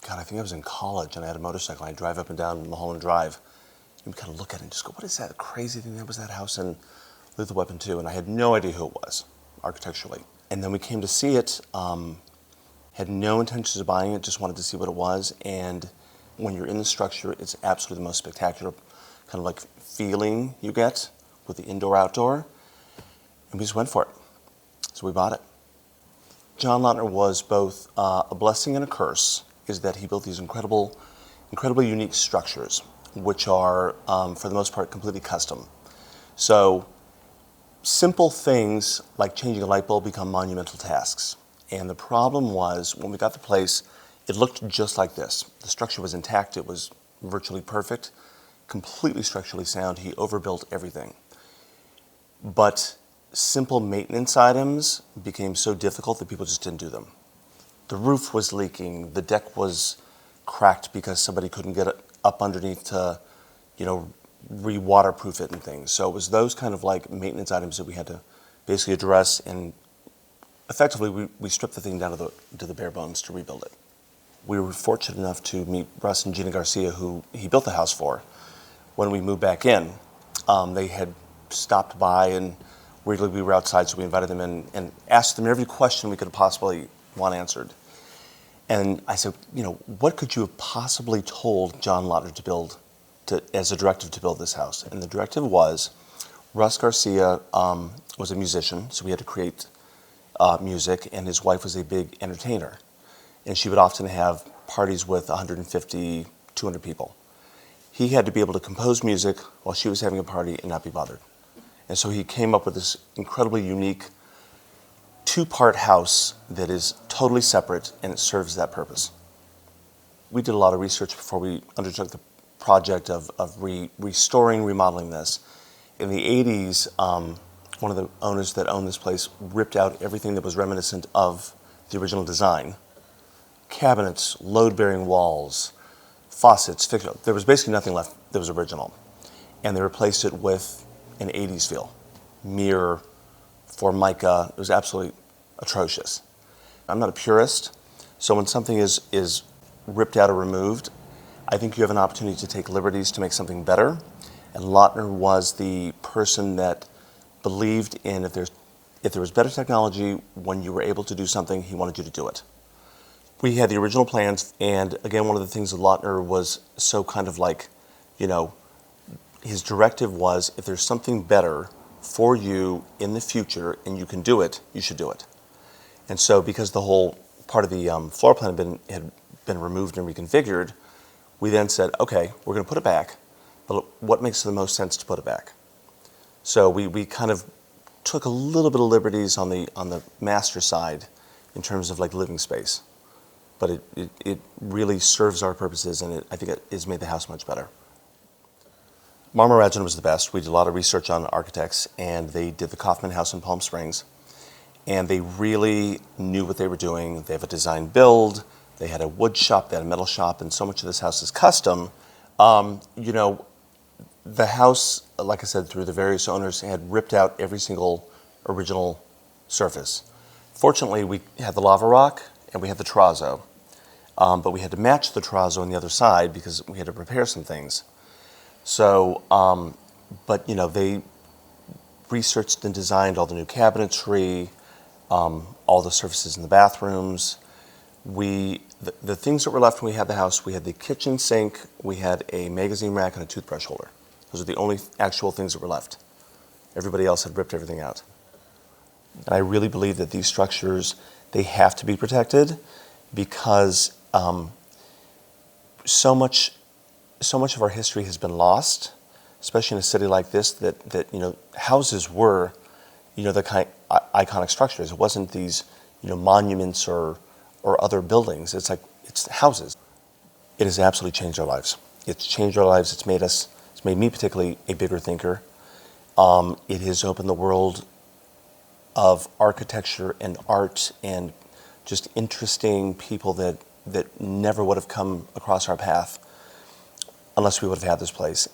God, I think I was in college and I had a motorcycle. I drive up and down Mulholland Drive. And we kind of look at it and just go, what is that crazy thing that was that house in Lethal Weapon 2? And I had no idea who it was, architecturally. And then we came to see it, had no intentions of buying it, just wanted to see what it was. And when you're in the structure, it's absolutely the most spectacular kind of like feeling you get with the indoor-outdoor. And we just went for it. So we bought it. John Lautner was both a blessing and a curse, is that he built these incredibly unique structures, which are, for the most part, completely custom. So simple things like changing a light bulb become monumental tasks. And the problem was, when we got the place, it looked just like this. The structure was intact, it was virtually perfect, completely structurally sound. He overbuilt everything. But simple maintenance items became so difficult that people just didn't do them. The roof was leaking, the deck was cracked because somebody couldn't get it up underneath to, re-waterproof it and things. So it was those kind of like maintenance items that we had to basically address, and effectively we stripped the thing down to the bare bones to rebuild it. We were fortunate enough to meet Russ and Gina Garcia, who he built the house for. When we moved back in, they had stopped by, and weirdly we were outside, so we invited them in and asked them every question we could possibly want answered. And I said, what could you have possibly told John Lautner to build, as a directive to build this house? And the directive was, Russ Garcia was a musician, so we had to create music, and his wife was a big entertainer. And she would often have parties with 150, 200 people. He had to be able to compose music while she was having a party and not be bothered. And so he came up with this incredibly unique two-part house that is totally separate, and it serves that purpose. We did a lot of research before we undertook the project of restoring, remodeling this. In the 80s, one of the owners that owned this place ripped out everything that was reminiscent of the original design. Cabinets, load-bearing walls, faucets, fixtures. There was basically nothing left that was original. And they replaced it with an 80s feel. Mirror, Formica. It was absolutely atrocious. I'm not a purist, so when something is ripped out or removed, I think you have an opportunity to take liberties to make something better. And Lautner was the person that believed in if there was better technology, when you were able to do something, he wanted you to do it. We had the original plans, and again, one of the things that Lautner was so kind of like, his directive was, if there's something better for you in the future and you can do it, you should do it. And so because the whole part of the floor plan had been removed and reconfigured, we then said, okay, we're going to put it back, but what makes the most sense to put it back? So we kind of took a little bit of liberties on the master side in terms of like living space. But it really serves our purposes, and I think it has made the house much better. Marmoragin was the best. We did a lot of research on architects, and they did the Kaufman House in Palm Springs, and they really knew what they were doing. They have a design build, they had a wood shop, they had a metal shop, and so much of this house is custom. The house, like I said, through the various owners, had ripped out every single original surface. Fortunately, we had the lava rock and we had the terrazzo, but we had to match the terrazzo on the other side because we had to repair some things. So, they researched and designed all the new cabinetry, all the surfaces in the bathrooms. The things that were left when we had the house, we had the kitchen sink, we had a magazine rack, and a toothbrush holder. Those are the only actual things that were left. Everybody else had ripped everything out. And I really believe that these structures, they have to be protected because so much of our history has been lost, especially in a city like this, that houses were, the iconic structures. It wasn't these, monuments or other buildings. It's houses. It has absolutely changed our lives. It's changed our lives. It's made me particularly a bigger thinker. It has opened the world of architecture and art and just interesting people that never would have come across our path unless we would have had this place.